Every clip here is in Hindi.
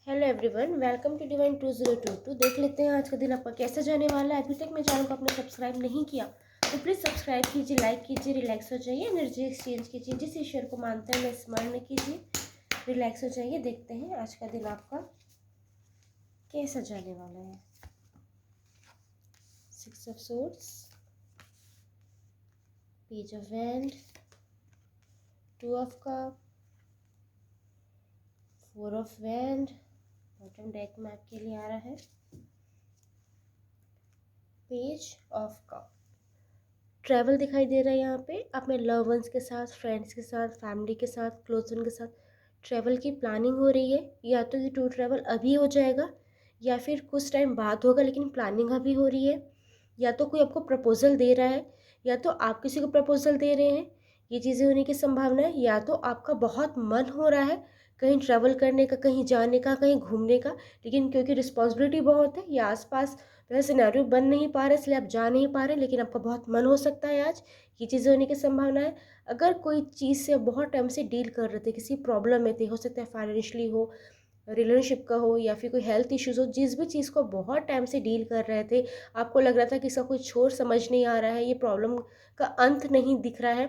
Hello everyone, welcome to Divine 2022। देख लेते हैं आज का दिन आपका कैसा जाने वाला है। अभी तक मेरे चैनल को आपने सब्सक्राइब नहीं किया तो प्लीज़ सब्सक्राइब कीजिए, लाइक कीजिए, रिलैक्स हो जाइए, एनर्जी एक्सचेंज कीजिए, जिस ईश्वर को मानते हैं मैं स्मरण कीजिए, रिलैक्स हो जाइए। देखते हैं आज का दिन आपका कैसा जाने वाला है। 6 of swords, page of wand, 2 of cup, 4 of wand, bottom deck में आपके लिए आ रहा है पेज ऑफ कप। ट्रैवल दिखाई दे रहा है यहाँ पे। अपने लव वंस के साथ, फ्रेंड्स के साथ, फैमिली के साथ, क्लोज वन के साथ ट्रैवल की प्लानिंग हो रही है। या तो ये टूर ट्रैवल अभी हो जाएगा या फिर कुछ टाइम बाद होगा, लेकिन प्लानिंग अभी हो रही है। या तो कोई आपको प्रपोजल दे रहा है या तो आप किसी को प्रपोजल दे रहे हैं, ये चीज़ें होने की संभावना है। या तो आपका बहुत मन हो रहा है कहीं ट्रैवल करने का, कहीं जाने का, कहीं घूमने का, लेकिन क्योंकि रिस्पॉन्सिबिलिटी बहुत है या आसपास वह सिनेरियो बन नहीं पा रहा है इसलिए आप जा नहीं पा रहे, लेकिन आपका बहुत मन हो सकता है आज। ये चीज़ें होने की संभावना है। अगर कोई चीज़ से बहुत टाइम से डील कर रहे थे, किसी प्रॉब्लम में थे, हो सकता है फाइनेंशियली हो, रिलेशनशिप का हो, या फिर कोई हेल्थ इश्यूज़ हो, जिस भी चीज़ को बहुत टाइम से डील कर रहे थे, आपको लग रहा था कि इसका कोई छोर समझ नहीं आ रहा है, ये प्रॉब्लम का अंत नहीं दिख रहा है,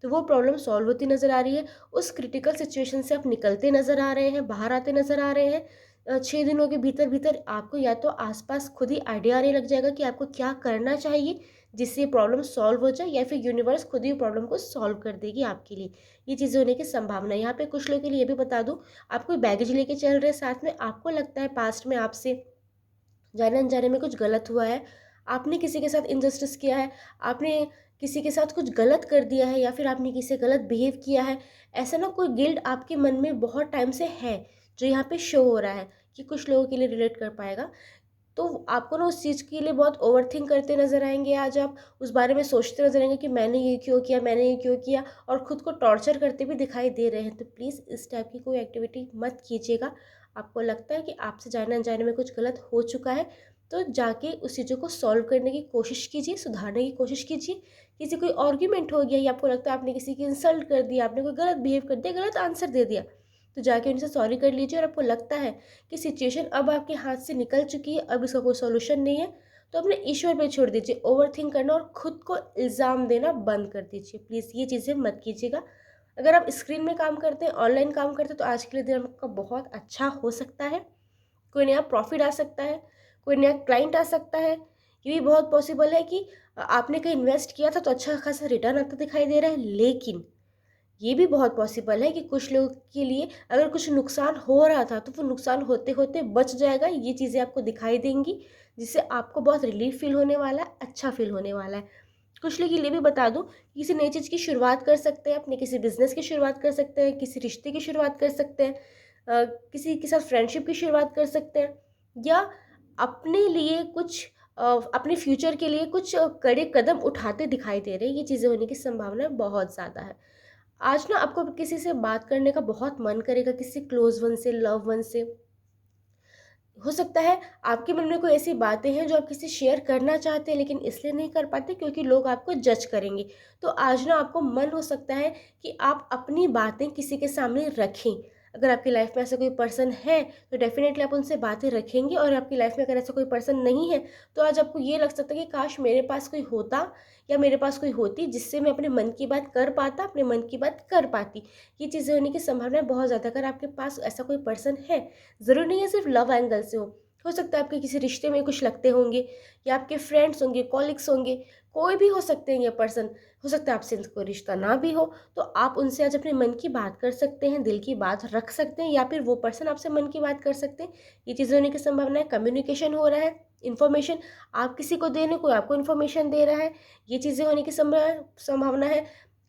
तो वो प्रॉब्लम सॉल्व होती नज़र आ रही है। उस क्रिटिकल सिचुएशन से आप निकलते नज़र आ रहे हैं, बाहर आते नज़र आ रहे हैं। 6 दिनों के भीतर भीतर आपको या तो आसपास खुद ही आइडिया आने लग जाएगा कि आपको क्या करना चाहिए जिससे ये प्रॉब्लम सॉल्व हो जाए, या फिर यूनिवर्स खुद ही प्रॉब्लम को सॉल्व कर देगी आपके लिए। ये चीज़ें होने की संभावना है। यहाँ पे कुछ लोगों के लिए ये भी बता दूँ, आप कोई बैगेज लेके चल रहे हैं साथ में, आपको लगता है पास्ट में आपसे जाने अनजाने में कुछ गलत हुआ है, आपने किसी के साथ इनजस्टिस किया है, आपने किसी के साथ कुछ गलत कर दिया है, या फिर आपने किसी से गलत बिहेव किया है। ऐसा ना कोई गिल्ट आपके मन में बहुत टाइम से है जो यहाँ पे शो हो रहा है, कि कुछ लोगों के लिए रिलेट कर पाएगा। तो आपको ना उस चीज़ के लिए बहुत ओवरथिंक करते नज़र आएंगे। आज आप उस बारे में सोचते नज़र आएंगे कि मैंने ये क्यों किया, मैंने ये क्यों किया, और ख़ुद को टॉर्चर करते भी दिखाई दे रहे हैं। तो प्लीज़ इस टाइप की कोई एक्टिविटी मत कीजिएगा। आपको लगता है कि आपसे जाने अनजाने में कुछ गलत हो चुका है, तो जाके उस चीज़ों को सॉल्व करने की कोशिश कीजिए, सुधारने की कोशिश कीजिए। किसी कोई आर्ग्यूमेंट हो गया या आपको लगता है आपने किसी की इंसल्ट कर दिया, आपने कोई गलत बिहेव कर दिया, गलत आंसर दे दिया, तो जाके उनसे सॉरी कर लीजिए। और आपको लगता है कि सिचुएशन अब आपके हाथ से निकल चुकी है, अब इसका कोई सॉल्यूशन नहीं है, तो अपने ईश्वर पे छोड़ दीजिए। ओवरथिंक करना और खुद को इल्ज़ाम देना बंद कर दीजिए। प्लीज़ ये चीज़ें मत कीजिएगा। अगर आप स्क्रीन में काम करते हैं, ऑनलाइन काम करते हैं, तो आज के लिए दिन आपका बहुत अच्छा हो सकता है। कोई नया प्रॉफिट आ सकता है, कोई नया क्लाइंट आ सकता है। ये भी बहुत पॉसिबल है कि आपने कहीं इन्वेस्ट किया था तो अच्छा खासा रिटर्न आता दिखाई दे रहा है, लेकिन ये भी बहुत पॉसिबल है कि कुछ लोगों के लिए अगर कुछ नुकसान हो रहा था तो वो नुकसान होते होते बच जाएगा। ये चीज़ें आपको दिखाई देंगी, जिससे आपको बहुत रिलीफ फील होने वाला है, अच्छा फील होने वाला है। कुछ लोग के लिए भी बता दूं, किसी नई चीज़ की शुरुआत कर सकते हैं, अपने किसी बिजनेस की शुरुआत कर सकते हैं, किसी रिश्ते की शुरुआत कर सकते हैं, किसी के साथ फ्रेंडशिप की शुरुआत कर सकते हैं, या अपने लिए कुछ अपने फ्यूचर के लिए कुछ कड़े कदम उठाते दिखाई दे रहे हैं। ये चीज़ें होने की संभावना बहुत ज़्यादा है। आज ना आपको किसी से बात करने का बहुत मन करेगा, किसी क्लोज वन से, लव वन से। हो सकता है आपके मन में कोई ऐसी बातें हैं जो आप किसी शेयर करना चाहते हैं लेकिन इसलिए नहीं कर पाते क्योंकि लोग आपको जज करेंगे। तो आज ना आपको मन हो सकता है कि आप अपनी बातें किसी के सामने रखें। अगर आपकी लाइफ में ऐसा कोई पर्सन है तो डेफिनेटली आप उनसे बातें रखेंगे, और आपकी लाइफ में अगर ऐसा कोई पर्सन नहीं है तो आज आपको ये लग सकता है कि काश मेरे पास कोई होता या मेरे पास कोई होती जिससे मैं अपने मन की बात कर पाता, अपने मन की बात कर पाती। ये चीज़ें होने की संभावना बहुत ज़्यादा। अगर आपके पास ऐसा कोई पर्सन है, ज़रूरी नहीं है सिर्फ लव एंगल से हो सकता है आपके किसी रिश्ते में कुछ लगते होंगे, या आपके फ्रेंड्स होंगे, कॉलिग्स होंगे, कोई भी हो सकते हैं ये पर्सन। हो सकता है आपसे कोई रिश्ता ना भी हो, तो आप उनसे आज अपने मन की बात कर सकते हैं, दिल की बात रख सकते हैं, या फिर वो पर्सन आपसे मन की बात कर सकते हैं। ये चीज़ें होने की संभावना है। कम्युनिकेशन हो रहा है, इन्फॉर्मेशन आप किसी को दे रहे हैं, कोई आपको इन्फॉर्मेशन दे रहा है, ये चीज़ें होने की संभावना है।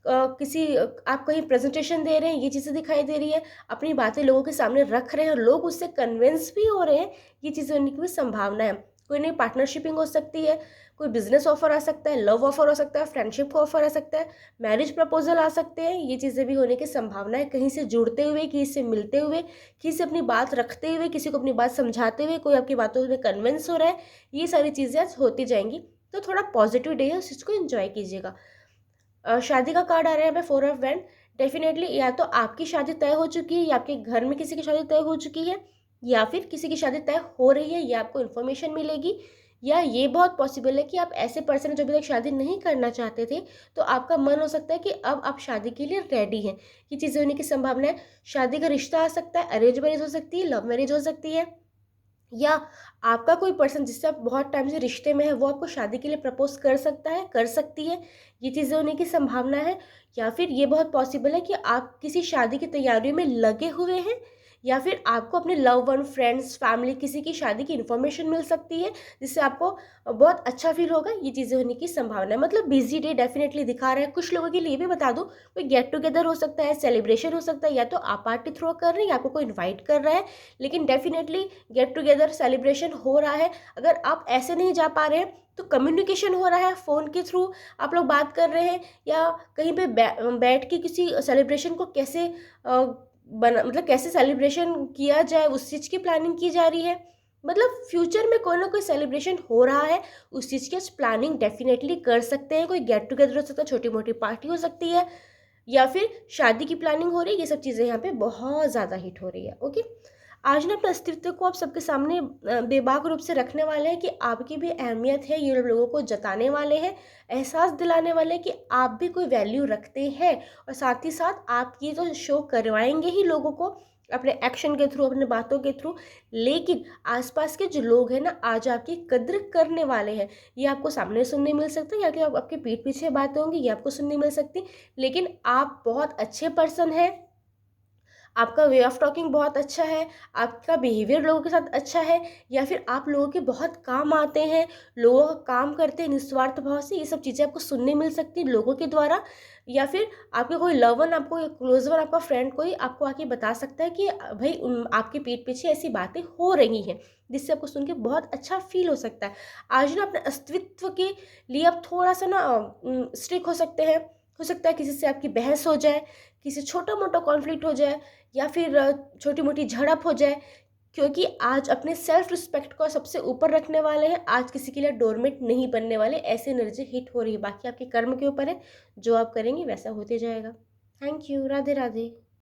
आप कहीं प्रेजेंटेशन दे रहे हैं, ये चीज़ें दिखाई दे रही है। अपनी बातें लोगों के सामने रख रहे हैं, लोग उससे कन्विंस भी हो रहे हैं, ये चीज़ें होने की भी संभावना है। कोई नई पार्टनरशिपिंग हो सकती है, कोई बिजनेस ऑफर आ सकता है, लव ऑफर हो सकता है, फ्रेंडशिप का ऑफर आ सकता है, मैरिज प्रपोजल आ सकते हैं। ये चीज़ें भी होने की संभावना है। कहीं से जुड़ते हुए, किसी से मिलते हुए, किसी से अपनी बात रखते हुए, किसी को अपनी बात समझाते हुए, कोई आपकी बातों में कन्विंस हो रहा है, ये सारी चीज़ें आज होती जाएंगी। तो थोड़ा पॉजिटिव डे है, उस चीज़ को एंजॉय कीजिएगा। शादी का कार्ड आ रहा है हमें, 4 ऑफ वैंड। डेफिनेटली या तो आपकी शादी तय हो चुकी है या आपके घर में किसी की शादी तय हो चुकी है, या फिर किसी की शादी तय हो रही है, ये आपको इन्फॉर्मेशन मिलेगी, या ये बहुत पॉसिबल है कि आप ऐसे पर्सन जो अभी तक शादी नहीं करना चाहते थे, तो आपका मन हो सकता है कि अब आप शादी के लिए रेडी हैं। ये चीज़ें होने की संभावना है। शादी का रिश्ता आ सकता है, अरेंज मैरिज हो सकती है, लव मैरिज हो सकती है, या आपका कोई पर्सन जिससे आप बहुत टाइम से रिश्ते में है वो आपको शादी के लिए प्रपोज कर सकता है, कर सकती है। ये चीज़ें होने की संभावना है। या फिर ये बहुत पॉसिबल है कि आप किसी शादी की तैयारियों में लगे हुए हैं, या फिर आपको अपने लव वन, फ्रेंड्स, फैमिली, किसी की शादी की इन्फॉर्मेशन मिल सकती है जिससे आपको बहुत अच्छा फील होगा। ये चीज़ें होने की संभावना है। मतलब बिजी डे डेफिनेटली दिखा रहा है। कुछ लोगों के लिए भी बता दूँ, कोई गेट टुगेदर हो सकता है, सेलिब्रेशन हो सकता है, या तो आप पार्टी थ्रो कर रहे हैं या आपको कोई इन्वाइट कर रहा है, लेकिन डेफिनेटली गेट टुगेदर सेलिब्रेशन हो रहा है। अगर आप ऐसे नहीं जा पा रहे हैं तो कम्युनिकेशन हो रहा है, फ़ोन के थ्रू आप लोग बात कर रहे हैं, या कहीं पे बैठ के किसी सेलिब्रेशन को कैसे बना, मतलब कैसे सेलिब्रेशन किया जाए उस चीज़ की प्लानिंग की जा रही है। मतलब फ्यूचर में कोई ना कोई सेलिब्रेशन हो रहा है, उस चीज़ की प्लानिंग डेफिनेटली कर सकते हैं। कोई गेट टुगेदर हो सकता है, छोटी मोटी पार्टी हो सकती है, या फिर शादी की प्लानिंग हो रही है। ये सब चीज़ें यहाँ पे बहुत ज़्यादा हिट हो रही है। ओके, आज ना अपने अस्तित्व को आप सबके सामने बेबाक रूप से रखने वाले हैं कि आपकी भी अहमियत है, ये लोगों को जताने वाले हैं, एहसास दिलाने वाले हैं कि आप भी कोई वैल्यू रखते हैं, और साथ ही साथ आप ये तो शो करवाएंगे ही लोगों को अपने एक्शन के थ्रू, अपने बातों के थ्रू, लेकिन आसपास के जो लोग हैं ना आज आपकी कद्र करने वाले हैं। ये आपको सामने सुनने मिल सकता है, या कि आपके पीठ पीछे बातें होंगी, ये आपको सुनने मिल सकती, लेकिन आप बहुत अच्छे पर्सन हैं, आपका वे ऑफ टॉकिंग बहुत अच्छा है, आपका बिहेवियर लोगों के साथ अच्छा है, या फिर आप लोगों के बहुत काम आते हैं, लोगों का काम करते हैं निस्वार्थ भाव से। ये सब चीज़ें आपको सुनने मिल सकती हैं लोगों के द्वारा, या फिर आपके कोई लव वन, आपको क्लोज वन, आपका फ्रेंड कोई आपको आके बता सकता है कि भाई आपके पीठ पीछे ऐसी बातें हो रही हैं, जिससे आपको सुन के बहुत अच्छा फील हो सकता है। आज ना अपने अस्तित्व के लिए आप थोड़ा सा ना स्ट्रिक हो सकते हैं। हो सकता है किसी से आपकी बहस हो जाए, किसी छोटा मोटा कॉन्फ्लिक्ट हो जाए, या फिर छोटी मोटी झड़प हो जाए, क्योंकि आज अपने सेल्फ रिस्पेक्ट को सबसे ऊपर रखने वाले हैं। आज किसी के लिए डोरमेट नहीं बनने वाले। ऐसी एनर्जी हिट हो रही है। बाकी आपके कर्म के ऊपर है, जो आप करेंगे वैसा होते जाएगा। Thank you. राधे राधे।